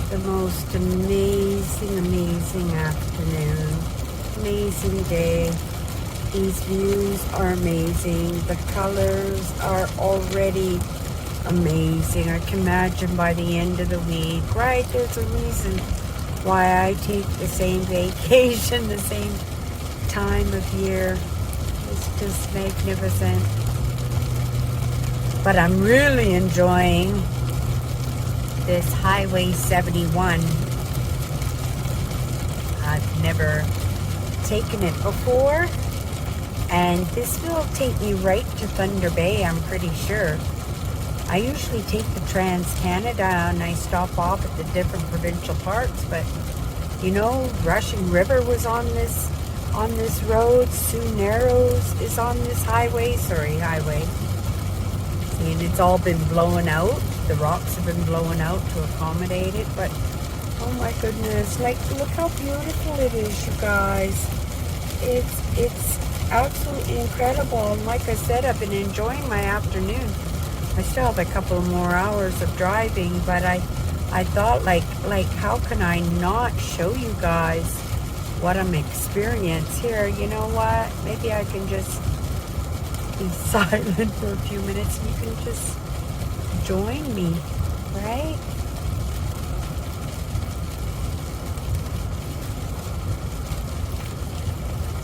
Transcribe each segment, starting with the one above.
The most amazing afternoon. Amazing day. These views are amazing. The colors are already amazing. I can imagine by the end of the week, right? There's a reason why I take the same vacation, the same time of year. It's just magnificent. But I'm really enjoying this Highway 71. I've never taken it before, and this will take me right to Thunder Bay, I'm pretty sure. I usually take the Trans-Canada and I stop off at the different provincial parks, but you know, Rushing River was on this road. Sioux Narrows is on this highway. And it's all been blown out. The rocks have been blown out to accommodate it, but oh my goodness, like, look how beautiful it is, you guys. It's absolutely incredible. And like I said, I've been enjoying my afternoon. I still have a couple more hours of driving, but I thought, like how can I not show you guys what I'm experiencing here? You know what? Maybe I can just be silent for a few minutes and you can just join me, right?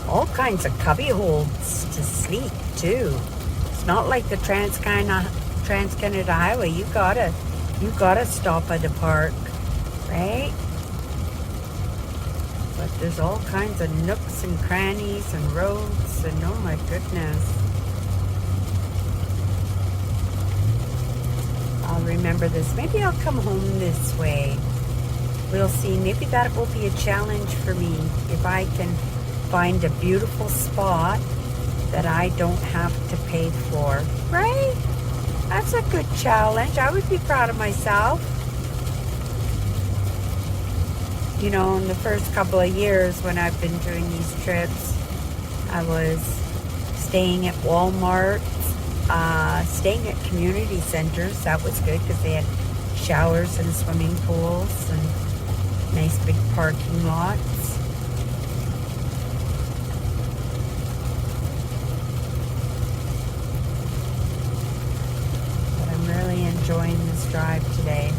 All kinds of cubby holes to sleep too. It's not like the Trans-Canada Highway. You gotta stop at the park, right? But there's all kinds of nooks and crannies and roads, and oh my goodness. I'll remember this. Maybe I'll come home this way. We'll see. Maybe that will be a challenge for me if I can find a beautiful spot that I don't have to pay for. Right? That's a good challenge. I would be proud of myself. You know, in the first couple of years when I've been doing these trips, I was staying at Walmart, staying at community centers. That was good because they had showers and swimming pools and nice big parking lots. But I'm really enjoying this drive today.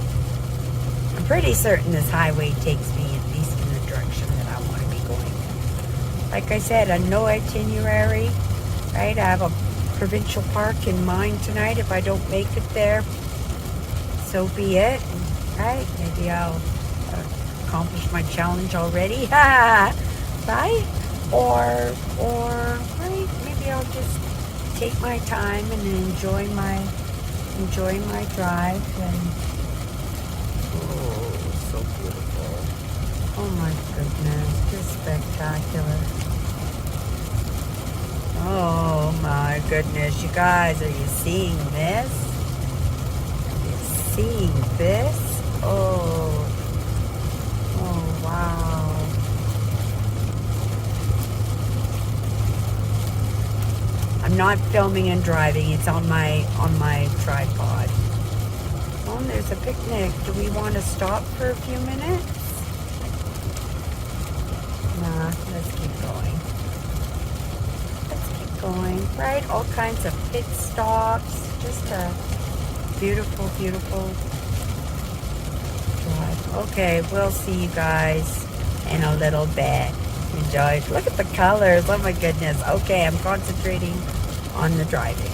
I'm pretty certain this highway takes me at least in the direction that I want to be going. Like I said, a no itinerary, right? I have a provincial park in mind tonight. If I don't make it there, so be it, right? Maybe I'll accomplish my challenge already, right? Or right? Maybe I'll just take my time and enjoy my drive. And oh, so beautiful! Oh my goodness, just spectacular! Oh my goodness, you guys, are you seeing this? Are you seeing this? Oh wow. I'm not filming and driving, it's on my tripod. Oh, and there's a picnic. Do we want to stop for a few minutes? Nah, let's keep going. Going, right? All kinds of pit stops. Just a beautiful drive. Okay, we'll see you guys in a little bit. Enjoy. Look at the colors. Oh my goodness. Okay, I'm concentrating on the driving.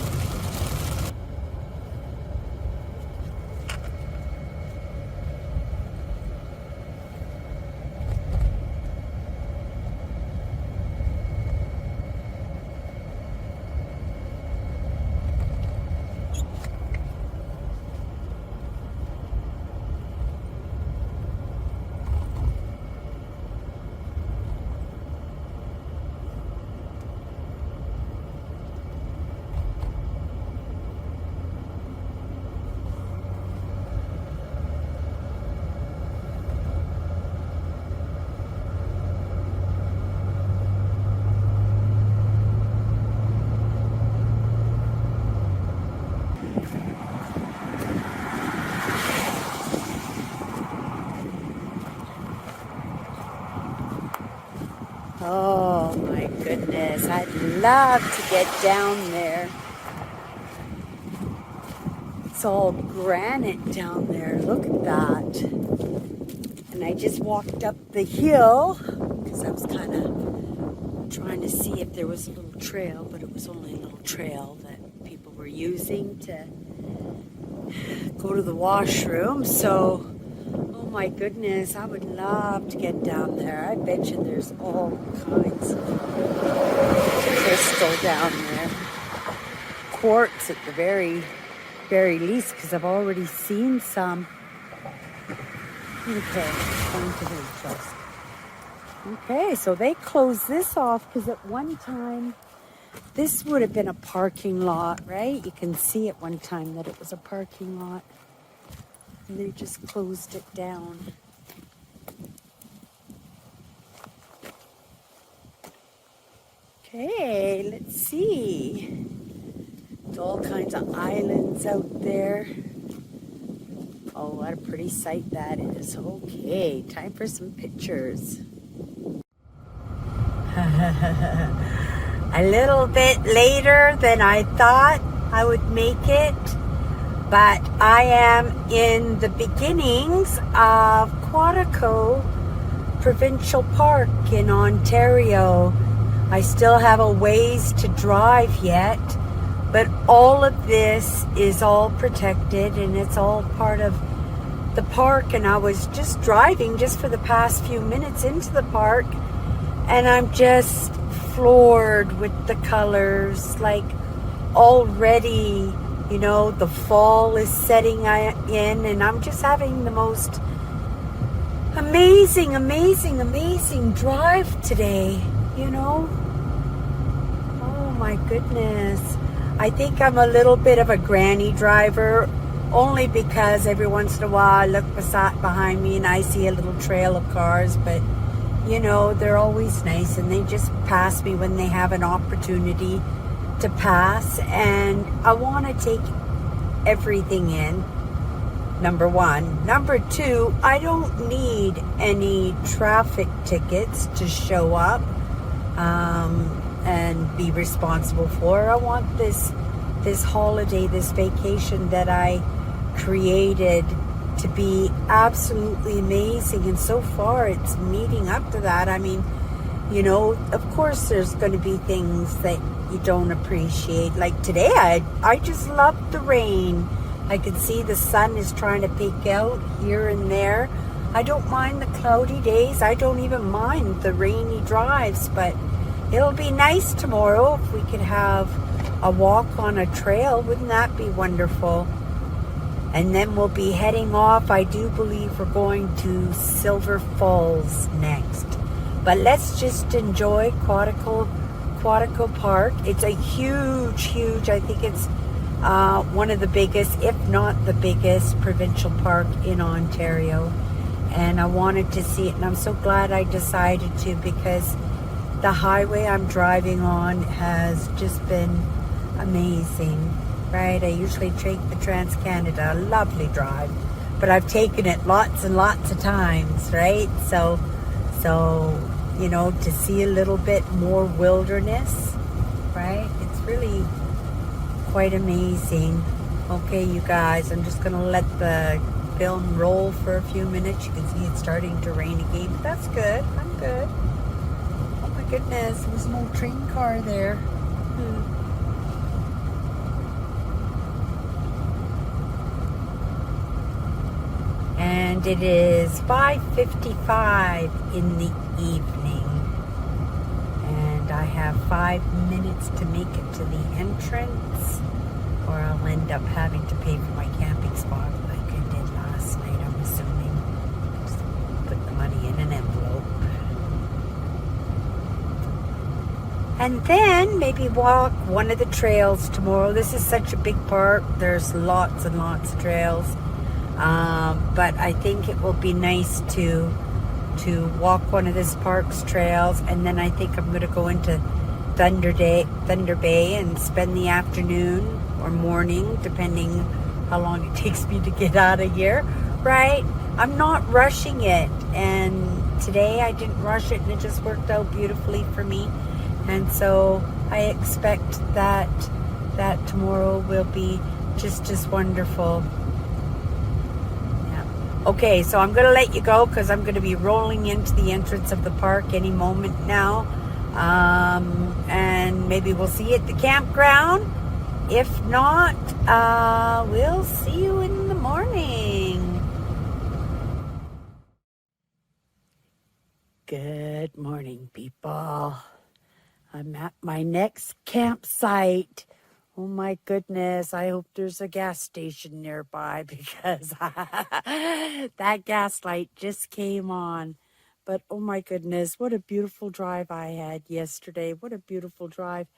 Oh my goodness, I'd love to get down there. It's all granite down there, look at that. And I just walked up the hill because I was kind of trying to see if there was a little trail, but it was only a little trail that people were using to go to the washroom. So, oh my goodness, I would love to get down there. I bet you there's all kinds of crystal down there. Quartz at the very least, because I've already seen some. Okay, going to the just. Okay, so they closed this off because at one time this would have been a parking lot, right? You can see at one time that it was a parking lot. And they just closed it down. Okay, let's see. There's all kinds of islands out there. Oh, what a pretty sight that is. Okay, time for some pictures. A little bit later than I thought I would make it, but I am in the beginnings of Quetico Provincial Park in Ontario. I still have a ways to drive yet, but all of this is all protected and it's all part of the park. And I was just driving just for the past few minutes into the park, and I'm just floored with the colors. Like already, you know, the fall is setting in, and I'm just having the most amazing drive today, you know. Oh my goodness. I think I'm a little bit of a granny driver, only because every once in a while I look behind me and I see a little trail of cars, but you know, they're always nice and they just pass me when they have an opportunity to pass, and I want to take everything in, number one. Number two, I don't need any traffic tickets to show up and be responsible for. I want this holiday, this vacation that I created to be absolutely amazing, and so far it's meeting up to that. I mean, you know, of course there's going to be things that you don't appreciate. Like today, I just love the rain. I can see the sun is trying to peek out here and there. I don't mind the cloudy days. I don't even mind the rainy drives, but it'll be nice tomorrow if we could have a walk on a trail. Wouldn't that be wonderful? And then we'll be heading off. I do believe we're going to Silver Falls next. But let's just enjoy Quetico Park. It's a huge, I think it's one of the biggest, if not the biggest, provincial park in Ontario. And I wanted to see it, and I'm so glad I decided to, because the highway I'm driving on has just been amazing. Right, I usually take the Trans-Canada, a lovely drive, but I've taken it lots and lots of times, right? So, you know, to see a little bit more wilderness, right? It's really quite amazing. Okay, you guys, I'm just gonna let the film roll for a few minutes. You can see it's starting to rain again, but that's good. I'm good. Oh my goodness, there was no train car there. And it is 5:55 in the evening, and I have 5 minutes to make it to the entrance, or I'll end up having to pay for my camping spot like I did last night, I'm assuming. Just put the money in an envelope. And then maybe walk one of the trails tomorrow. This is such a big park. There's lots and lots of trails. But I think it will be nice to walk one of this park's trails, and then I think I'm going to go into Thunder Bay and spend the afternoon or morning, depending how long it takes me to get out of here, right? I'm not rushing it, and today. I didn't rush it, and it just worked out beautifully for me. And so I expect that tomorrow will be just as wonderful. Yeah. Okay, so I'm going to let you go because I'm going to be rolling into the entrance of the park any moment now. And maybe we'll see you at the campground. If not, we'll see you in the morning. Good morning, people. I'm at my next campsite. Oh my goodness, I hope there's a gas station nearby because that gas light just came on. But oh my goodness, what a beautiful drive I had yesterday. What a beautiful drive.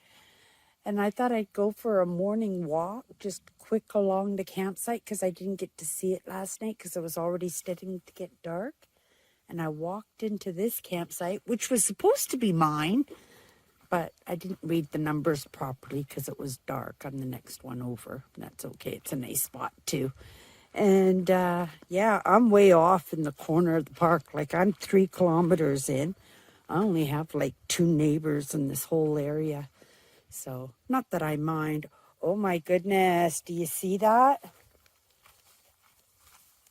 And I thought I'd go for a morning walk, just quick along the campsite because I didn't get to see it last night because it was already starting to get dark. And I walked into this campsite, which was supposed to be mine, but I didn't read the numbers properly because it was dark on the next one over. That's okay. It's a nice spot too. And yeah, I'm way off in the corner of the park. Like I'm 3 kilometers in. I only have like 2 neighbors in this whole area. So not that I mind. Oh my goodness. Do you see that?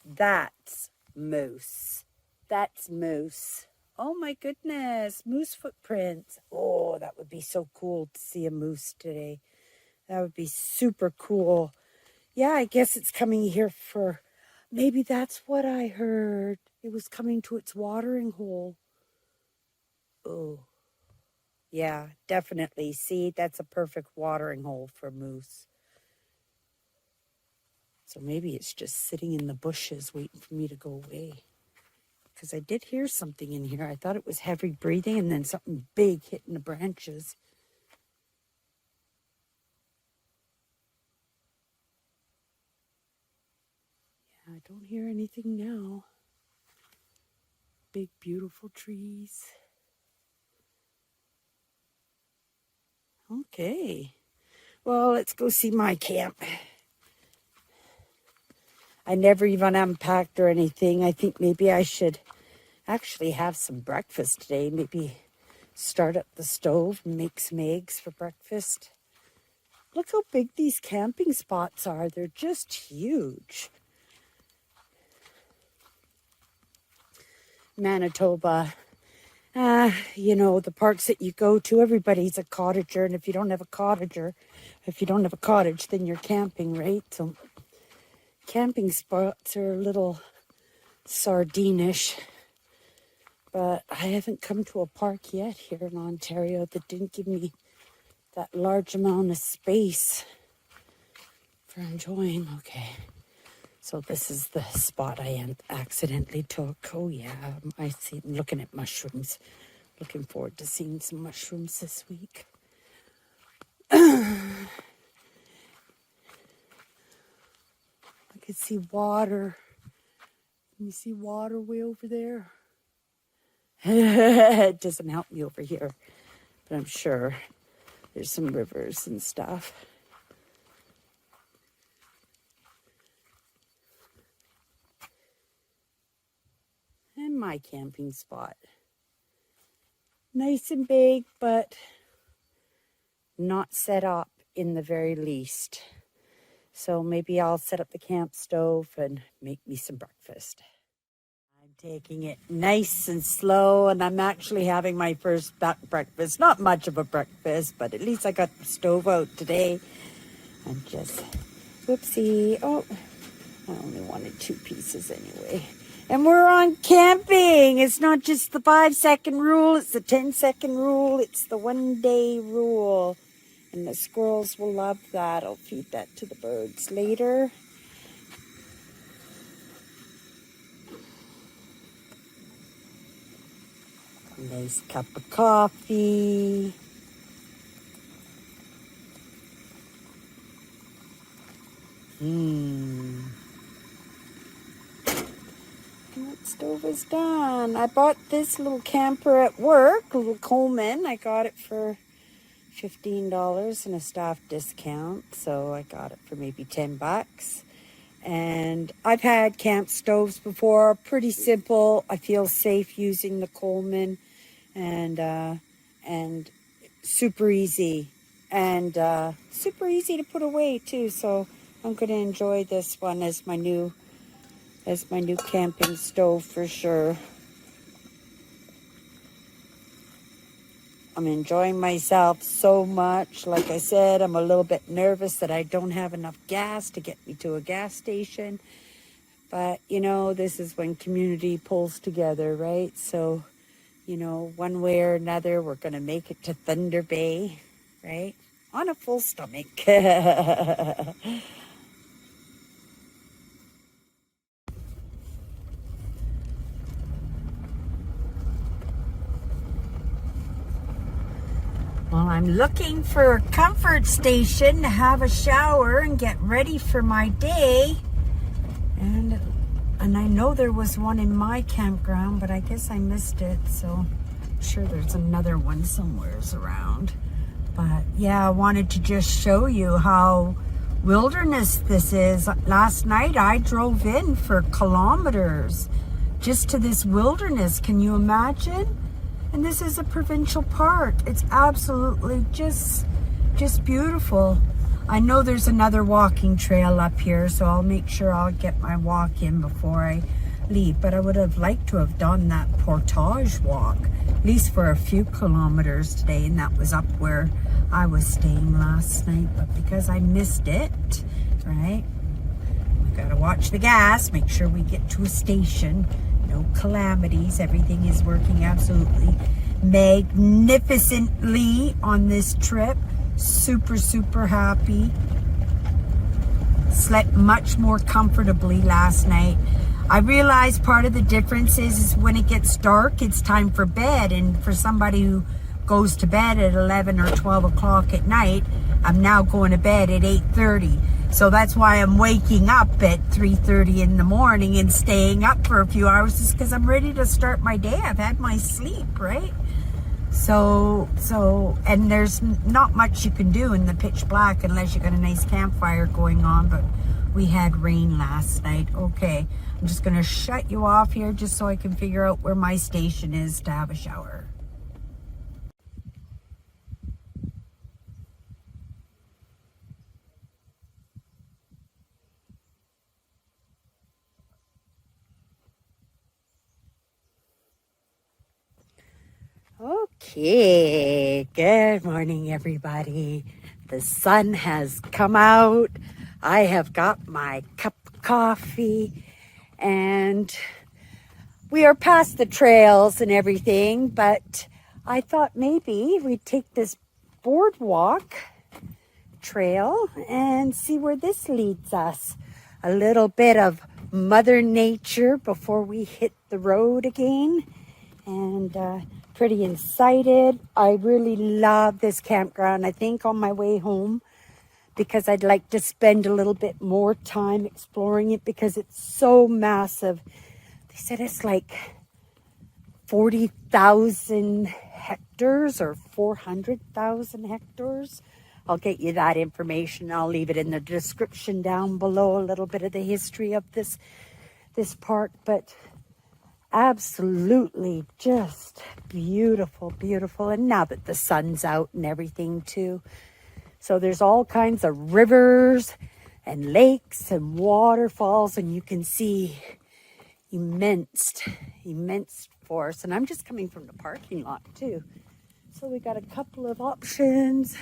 That's moose. That's moose. Oh my goodness, moose footprints. Oh, that would be so cool to see a moose today. That would be super cool. Yeah, I guess it's coming here for, maybe that's what I heard. It was coming to its watering hole. Oh, yeah, definitely. See, that's a perfect watering hole for moose. So maybe it's just sitting in the bushes waiting for me to go away. Because I did hear something in here. I thought it was heavy breathing and then something big hitting the branches. Yeah, I don't hear anything now. Big, beautiful trees. Okay. Well, let's go see my camp. I never even unpacked or anything. I think maybe I should actually have some breakfast today. Maybe start up the stove and make some eggs for breakfast. Look how big these camping spots are. They're just huge. Manitoba, you know, the parks that you go to, everybody's a cottager. And if you don't have a cottage, then you're camping, right? So camping spots are a little sardinish. But I haven't come to a park yet here in Ontario that didn't give me that large amount of space for enjoying. Okay, so this is the spot I accidentally took. Oh yeah, I see. I'm looking at mushrooms. Looking forward to seeing some mushrooms this week. I could see water. Can you see water way over there? It doesn't help me over here, but I'm sure there's some rivers and stuff. And my camping spot. Nice and big, but not set up in the very least. So maybe I'll set up the camp stove and make me some breakfast. I'm taking it nice and slow, and I'm actually having my first breakfast. Not much of a breakfast, but at least I got the stove out today. I'm just, whoopsie. Oh, I only wanted 2 pieces anyway. And we're on camping. It's not just the 5-second rule. It's the 10-second rule. It's the 1-day rule. And the squirrels will love that. I'll feed that to the birds later. Nice cup of coffee. That stove is done. I bought this little camper at work, a little Coleman. I got it for $15 and a staff discount. So I got it for maybe $10. And I've had camp stoves before, pretty simple. I feel safe using the Coleman, and super easy, and super easy to put away too. So I'm going to enjoy this one as my new camping stove for sure. I'm enjoying myself so much. Like I said, I'm a little bit nervous that I don't have enough gas to get me to a gas station. But, you know, this is when community pulls together, right? So, you know, one way or another, we're going to make it to Thunder Bay, right? On a full stomach. Well, I'm looking for a comfort station to have a shower and get ready for my day. And I know there was one in my campground, but I guess I missed it. So I'm sure there's another one somewheres around. But yeah, I wanted to just show you how wilderness this is. Last night I drove in for kilometers just to this wilderness. Can you imagine? And this is a provincial park. It's absolutely just beautiful. I know there's another walking trail up here, so I'll make sure I'll get my walk in before I leave. But I would have liked to have done that portage walk, at least for a few kilometers today, and that was up where I was staying last night. But because I missed it, right, we gotta watch the gas, make sure we get to a station. No calamities. Everything is working absolutely magnificently on this trip. Super happy. Slept much more comfortably last night. I realized part of the difference is when it gets dark, it's time for bed. And for somebody who goes to bed at 11 or 12 o'clock at night, I'm now going to bed at 8:30. So that's why I'm waking up at 3:30 in the morning and staying up for a few hours, just because I'm ready to start my day. I've had my sleep, right? So, and there's not much you can do in the pitch black unless you got a nice campfire going on, but we had rain last night. Okay, I'm just going to shut you off here just so I can figure out where my station is to have a shower. Okay, good morning, everybody. The sun has come out. I have got my cup of coffee, and we are past the trails and everything, but I thought maybe we'd take this boardwalk trail and see where this leads us. A little bit of Mother Nature before we hit the road again. And pretty excited. I really love this campground. I think on my way home, because I'd like to spend a little bit more time exploring it because it's so massive. They said it's like 40,000 hectares or 400,000 hectares. I'll get you that information. I'll leave it in the description down below, a little bit of the history of this park, but absolutely just beautiful. And now that the sun's out and everything too. So there's all kinds of rivers and lakes and waterfalls, and you can see immense forest. And I'm just coming from the parking lot too. So we got a couple of options,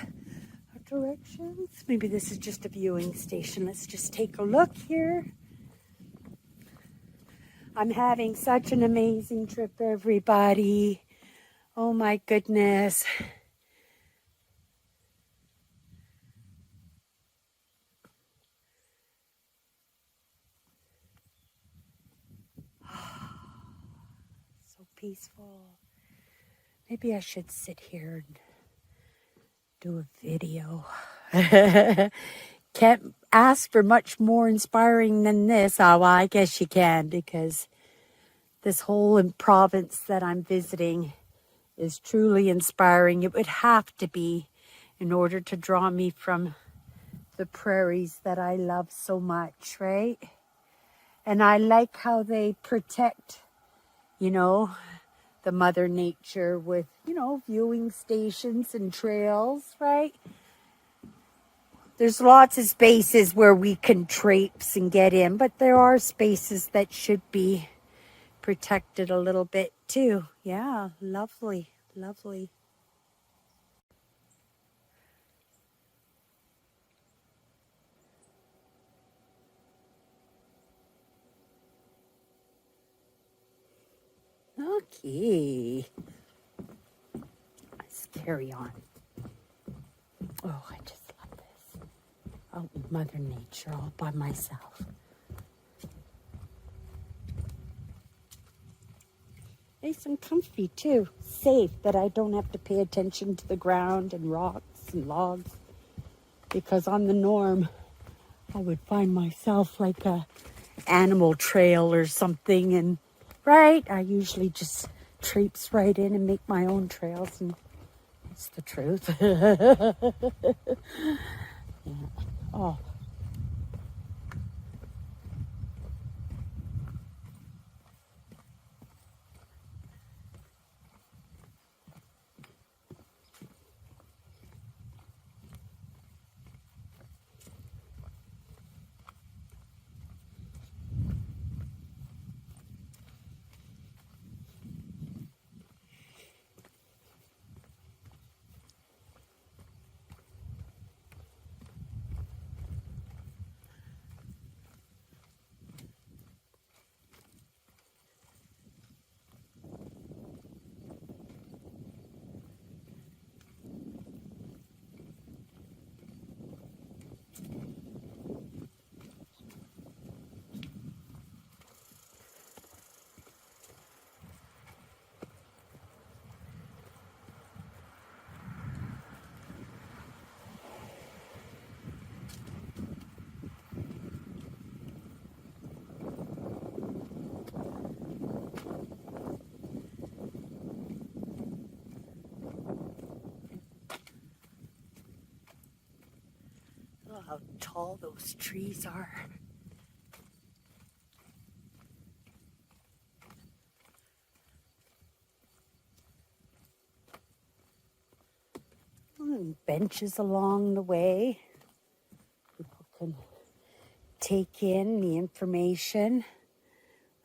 directions. Maybe this is just a viewing station. Let's just take a look here. I'm having such an amazing trip, everybody. Oh my goodness. So peaceful. Maybe I should sit here and do a video. Can't ask for much more inspiring than this. Oh, well, I guess you can, because this whole province that I'm visiting is truly inspiring. It would have to be in order to draw me from the prairies that I love so much, right? And I like how they protect, you know, the Mother Nature with, you know, viewing stations and trails, right? There's lots of spaces where we can traipse and get in, but there are spaces that should be protected a little bit too. Yeah, lovely, lovely. Okay, let's carry on. Oh, I just love this. Out in Mother Nature all by myself. Nice and comfy too. Safe that I don't have to pay attention to the ground and rocks and logs. Because on the norm, I would find myself like a animal trail or something, and right, I usually just traipse right in and make my own trails, and it's the truth. Yeah. Oh, look how tall those trees are. And benches along the way. People can take in the information,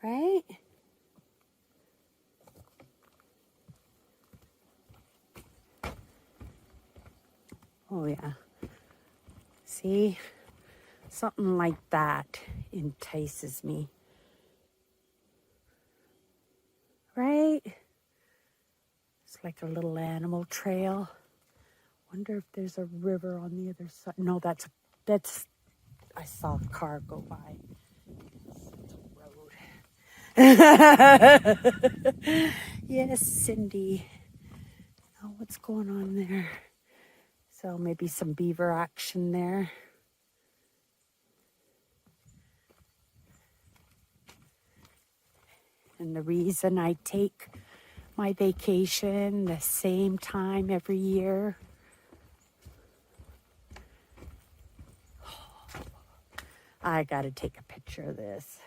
right? Oh yeah. See, something like that entices me, right? It's like a little animal trail. Wonder if there's a river on the other side. No, that's I saw a car go by. It's a road. Yes, Cindy. Oh, what's going on there? So maybe some beaver action there. And the reason I take my vacation the same time every year. I gotta take a picture of this.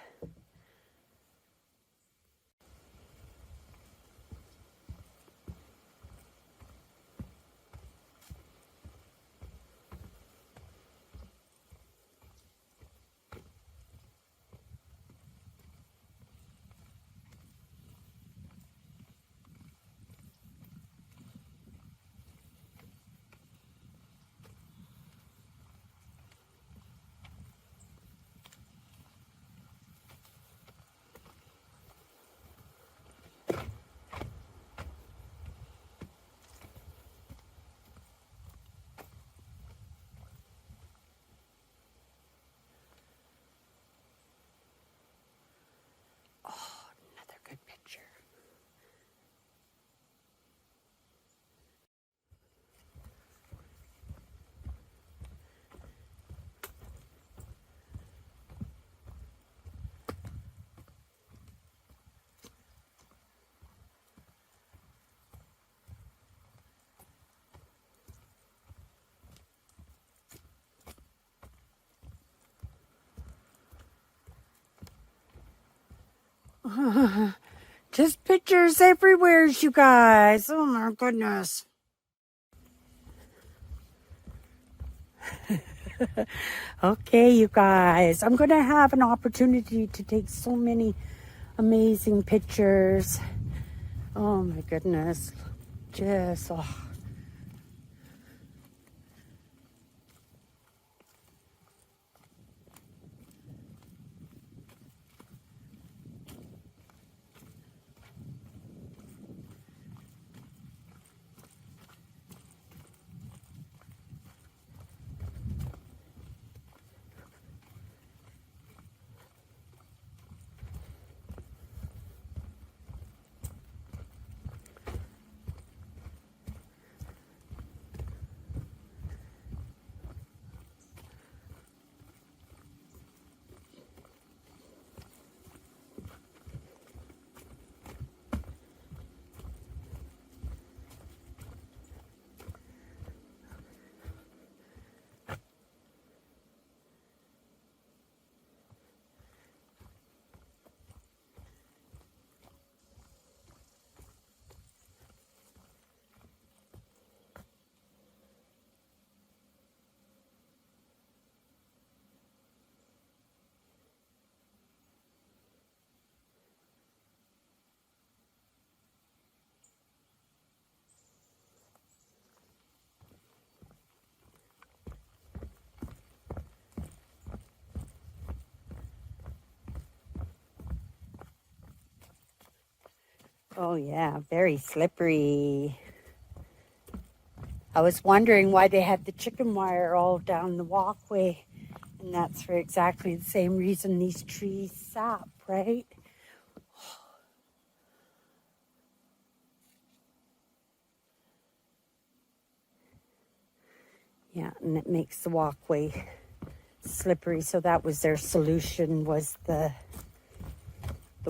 Just pictures everywhere, you guys. Oh my goodness. Okay, you guys. I'm going to have an opportunity to take so many amazing pictures. Oh my goodness. Just, oh. Oh yeah, very slippery. I was wondering why they had the chicken wire all down the walkway. And that's for exactly the same reason these trees sap, right? Yeah, and it makes the walkway slippery. So that was their solution, was the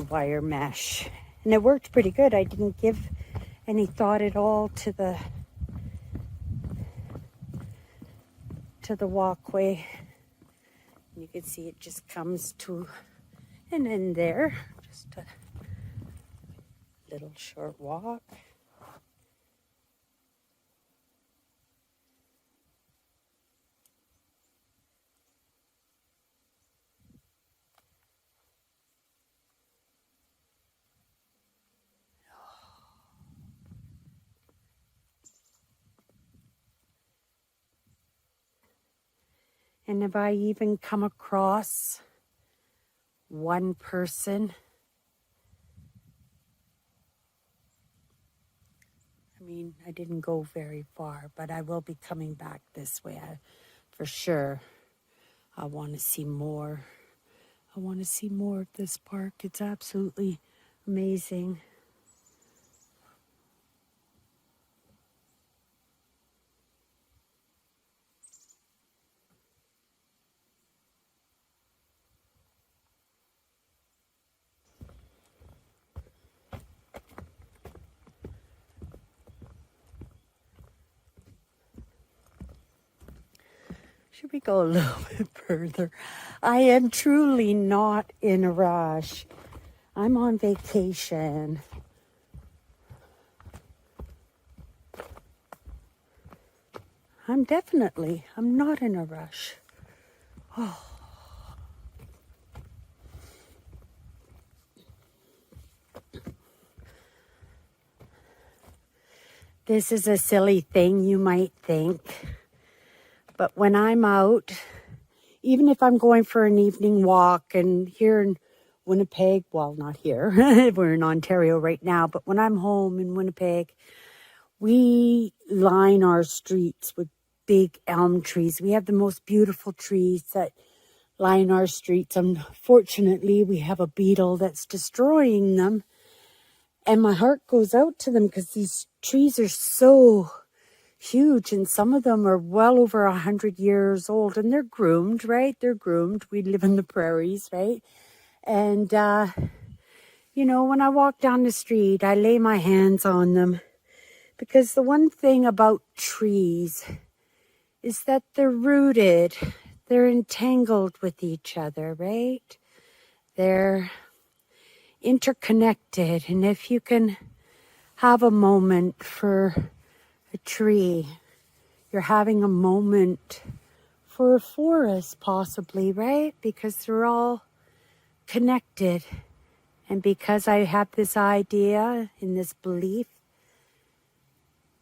wire mesh. And it worked pretty good. I didn't give any thought at all to the walkway. You can see it just comes to an end there. Just a little short walk. And have I even come across one person? I mean, I didn't go very far, but I will be coming back this way for sure. I want to see more. I want to see more of this park. It's absolutely amazing. Should we go a little bit further? I am truly not in a rush. I'm on vacation. I'm not in a rush. Oh. This is a silly thing, you might think. But when I'm out, even if I'm going for an evening walk, and here in Winnipeg, well, not here, we're in Ontario right now, but when I'm home in Winnipeg, we line our streets with big elm trees. We have the most beautiful trees that line our streets. Unfortunately, we have a beetle that's destroying them. And my heart goes out to them because these trees are so huge, and some of them are well over 100 years old, and they're groomed, right? They're groomed. We live in the prairies, right? And, you know, when I walk down the street, I lay my hands on them, because the one thing about trees is that they're rooted, they're entangled with each other, right? They're interconnected. And if you can have a moment for a tree, you're having a moment for a forest possibly, right? Because they're all connected. And because I have this idea and this belief,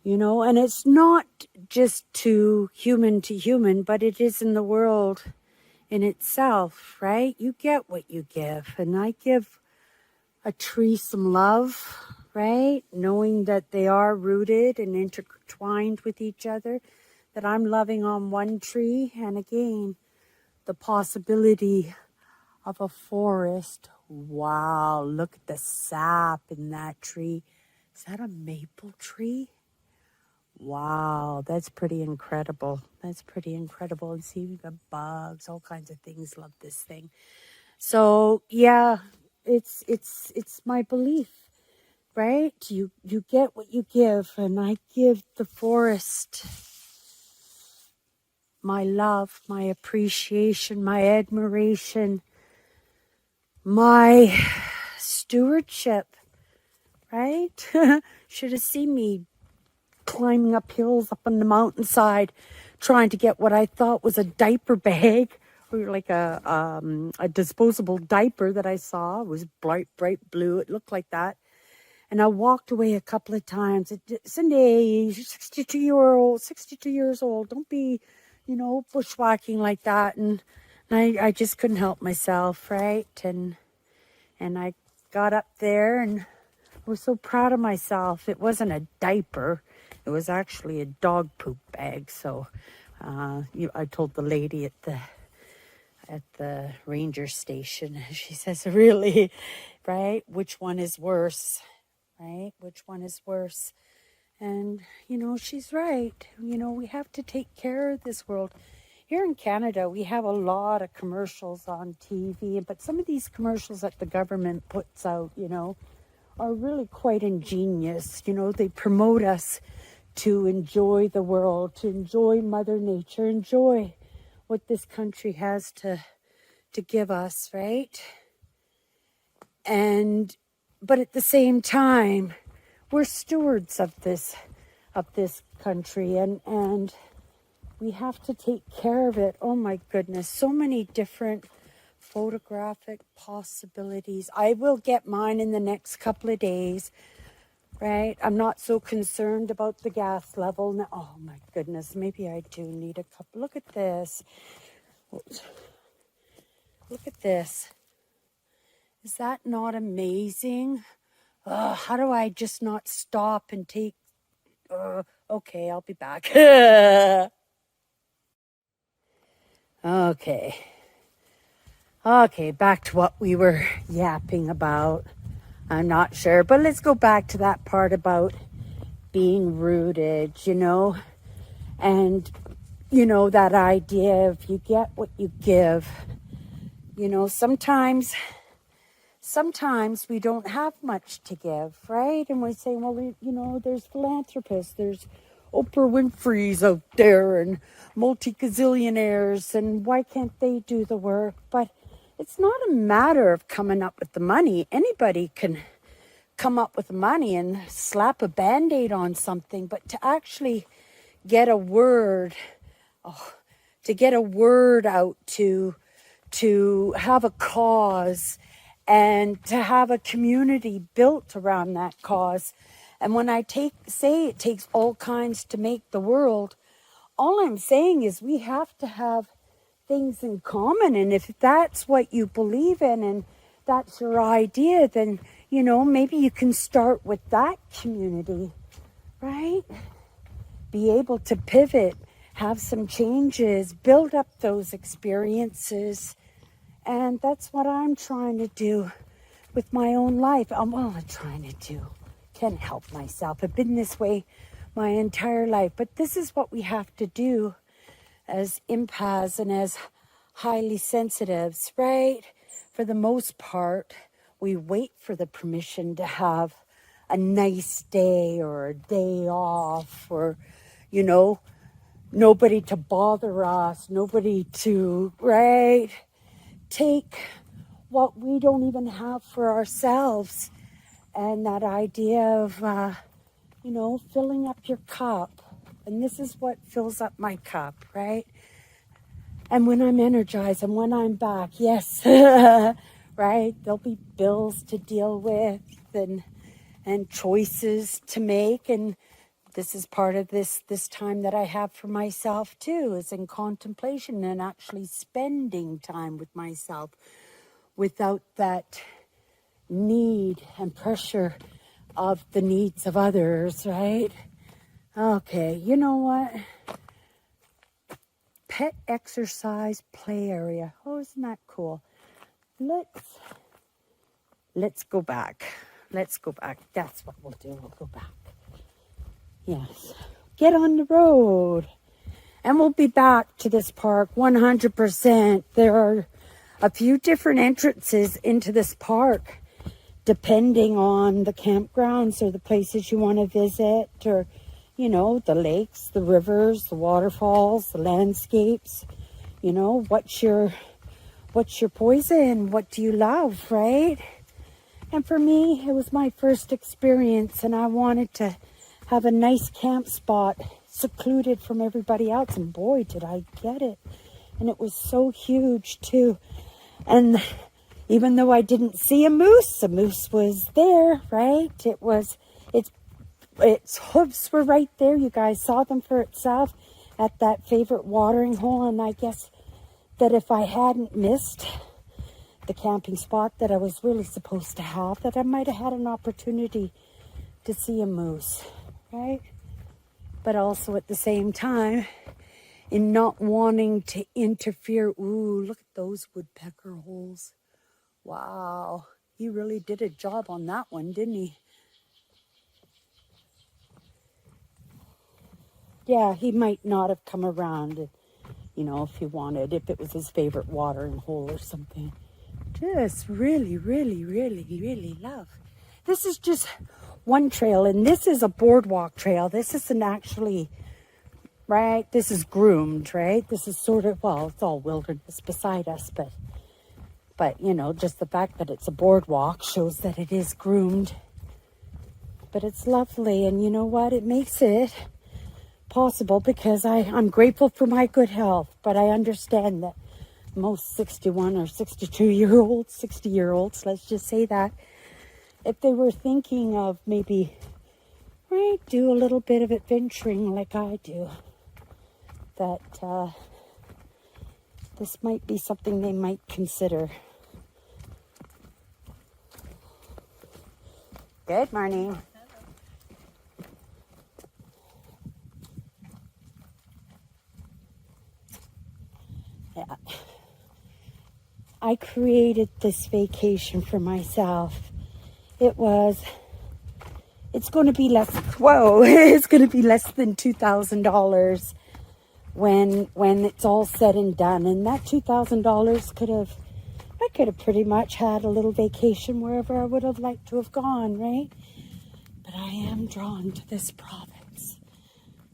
you know, and it's not just to human, but it is in the world in itself, right? You get what you give. And I give a tree some love, right? Knowing that they are rooted and intertwined with each other, that I'm loving on one tree. And again, the possibility of a forest. Wow, look at the sap in that tree. Is that a maple tree? Wow, that's pretty incredible. That's pretty incredible. And see, we've got bugs, all kinds of things. Love this thing. So yeah, it's my belief, right? You get what you give, and I give the forest my love, my appreciation, my admiration, my stewardship, right? Should have seen me climbing up hills up on the mountainside, trying to get what I thought was a diaper bag, or like a disposable diaper that I saw. It was bright blue. It looked like that. And I walked away a couple of times. Cindy, you're 62 years old. Don't be, you know, bushwhacking like that. And I just couldn't help myself, right? And I got up there and was so proud of myself. It wasn't a diaper. It was actually a dog poop bag. So I told the lady at the ranger station, she says, really, right? Which one is worse, right? Which one is worse? And, you know, she's right. You know, we have to take care of this world. Here in Canada, we have a lot of commercials on TV, but some of these commercials that the government puts out, you know, are really quite ingenious. You know, they promote us to enjoy the world, to enjoy Mother Nature, enjoy what this country has to give us, right? But at the same time, we're stewards of this country, and we have to take care of it. Oh my goodness, so many different photographic possibilities. I will get mine in the next couple of days, right? I'm not so concerned about the gas level now. Oh my goodness, maybe I do need a couple. Look at this. Look at this. Is that not amazing? How do I just not stop and take... okay, I'll be back. Okay, back to what we were yapping about. I'm not sure, but let's go back to that part about being rooted, you know, and, you know, that idea of you get what you give. You know, sometimes we don't have much to give, right? And we say, well, you know, there's philanthropists, there's Oprah Winfrey's out there and multi-gazillionaires, and why can't they do the work? But it's not a matter of coming up with the money. Anybody can come up with money and slap a Band-Aid on something, but to actually get a word, to get a word out, to have a cause, and to have a community built around that cause. And when I say it takes all kinds to make the world, all I'm saying is we have to have things in common. And if that's what you believe in and that's your idea, then, you know, maybe you can start with that community, right? Be able to pivot, have some changes, build up those experiences. And that's what I'm trying to do with my own life. I'm trying to do. Can't help myself. I've been this way my entire life. But this is what we have to do as empaths and as highly sensitives, right? For the most part, we wait for the permission to have a nice day or a day off, or, you know, nobody to bother us, nobody to, right? Take what we don't even have for ourselves. And that idea of, you know, filling up your cup. And this is what fills up my cup, right? And when I'm energized and when I'm back, yes, right? There'll be bills to deal with and choices to make. And this is part of this time that I have for myself too, is in contemplation and actually spending time with myself without that need and pressure of the needs of others, right? Okay, you know what? Pet exercise play area. Oh, isn't that cool? Let's go back. Let's go back. That's what we'll do. We'll go back. Yes. Get on the road. And we'll be back to this park 100%. There are a few different entrances into this park, depending on the campgrounds or the places you want to visit, or, you know, the lakes, the rivers, the waterfalls, the landscapes. You know, what's your poison? What do you love, right? And for me, it was my first experience, and I wanted to have a nice camp spot secluded from everybody else. And boy, did I get it. And it was so huge too. And even though I didn't see a moose was there, right? Its hooves were right there. You guys saw them for itself at that favorite watering hole. And I guess that if I hadn't missed the camping spot that I was really supposed to have, that I might have had an opportunity to see a moose, right? But also at the same time, in not wanting to interfere. Ooh, look at those woodpecker holes. Wow, he really did a job on that one, didn't he? Yeah, he might not have come around, you know, if he wanted, if it was his favorite watering hole or something. Just really, really, really, really love. This is just one trail, and this is a boardwalk trail. This isn't actually, right? This is groomed, right? This is sort of, well, it's all wilderness beside us, but you know, just the fact that it's a boardwalk shows that it is groomed. But it's lovely, and you know what? It makes it possible because I'm grateful for my good health, but I understand that most 61 or 62-year-olds, 60-year-olds, let's just say that, if they were thinking of maybe, right, do a little bit of adventuring like I do, that this might be something they might consider. Good morning. Yeah. I created this vacation for myself. It's going to be less, it's going to be less than $2,000 when it's all said and done. And that $2,000 I could have pretty much had a little vacation wherever I would have liked to have gone, right? But I am drawn to this province.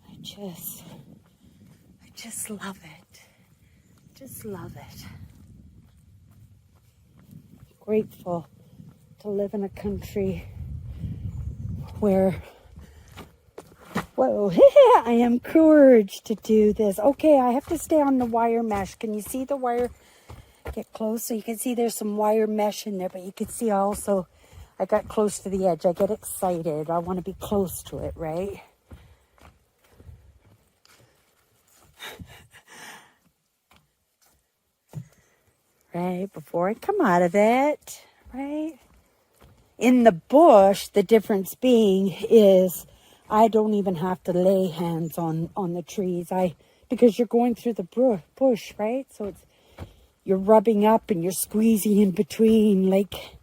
I just love it. Just love it. Grateful to live in a country where, I am encouraged to do this. Okay, I have to stay on the wire mesh. Can you see the wire? Get close so you can see there's some wire mesh in there, but you can see also I got close to the edge. I get excited. I want to be close to it, right? Right, before I come out of it, right? In the bush, the difference being is I don't even have to lay hands on the trees. Because you're going through the bush, right? So you're rubbing up and you're squeezing in between, like,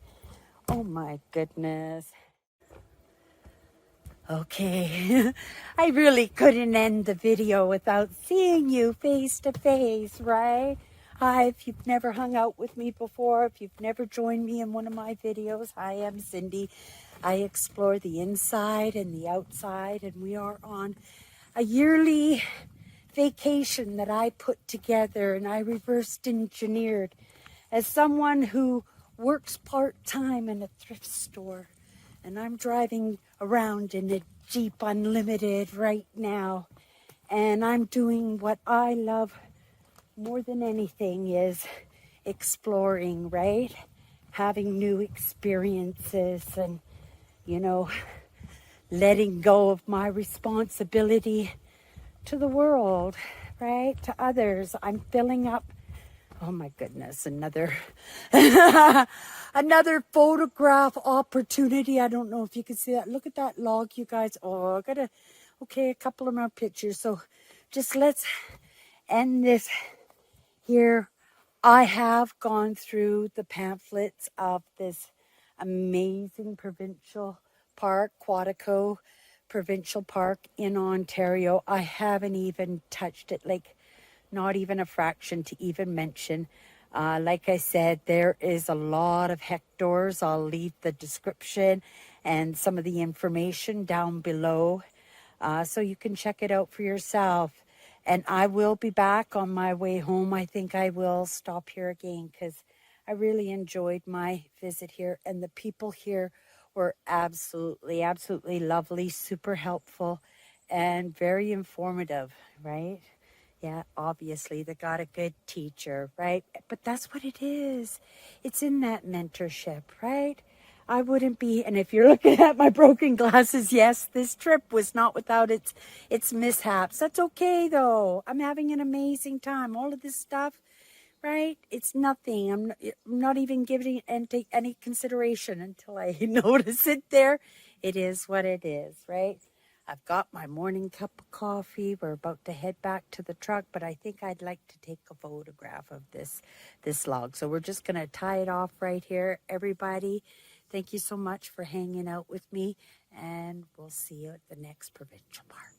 oh my goodness. Okay, I really couldn't end the video without seeing you face to face, right? Hi, if you've never hung out with me before, if you've never joined me in one of my videos, hi, I'm Cindy. I explore the inside and the outside, and we are on a yearly vacation that I put together and I reversed engineered as someone who works part-time in a thrift store. And I'm driving around in a Jeep Unlimited right now. And I'm doing what I love more than anything is exploring, right? Having new experiences and, you know, letting go of my responsibility to the world, right? To others. I'm filling up. Oh my goodness, another another photograph opportunity. I don't know if you can see that. Look at that log, you guys. Oh, I gotta, okay, a couple of more pictures. So just let's end this here. I have gone through the pamphlets of this amazing provincial park, Quetico Provincial Park in Ontario. I haven't even touched it, like not even a fraction to even mention. Like I said, there is a lot of hectares. I'll leave the description and some of the information down below so you can check it out for yourself. And I will be back on my way home. I think I will stop here again because I really enjoyed my visit here. And the people here were absolutely, absolutely lovely, super helpful, and very informative, right? Yeah, obviously they got a good teacher, right? But that's what it is. It's in that mentorship, right? I wouldn't be, and if you're looking at my broken glasses, yes, this trip was not without its mishaps. That's okay though. I'm having an amazing time. All of this stuff, right? It's nothing. I'm not even giving it any consideration until I notice it there. It is what it is, right? I've got my morning cup of coffee. We're about to head back to the truck, but I think I'd like to take a photograph of this log. So we're just going to tie it off right here. Everybody, thank you so much for hanging out with me, and we'll see you at the next provincial park.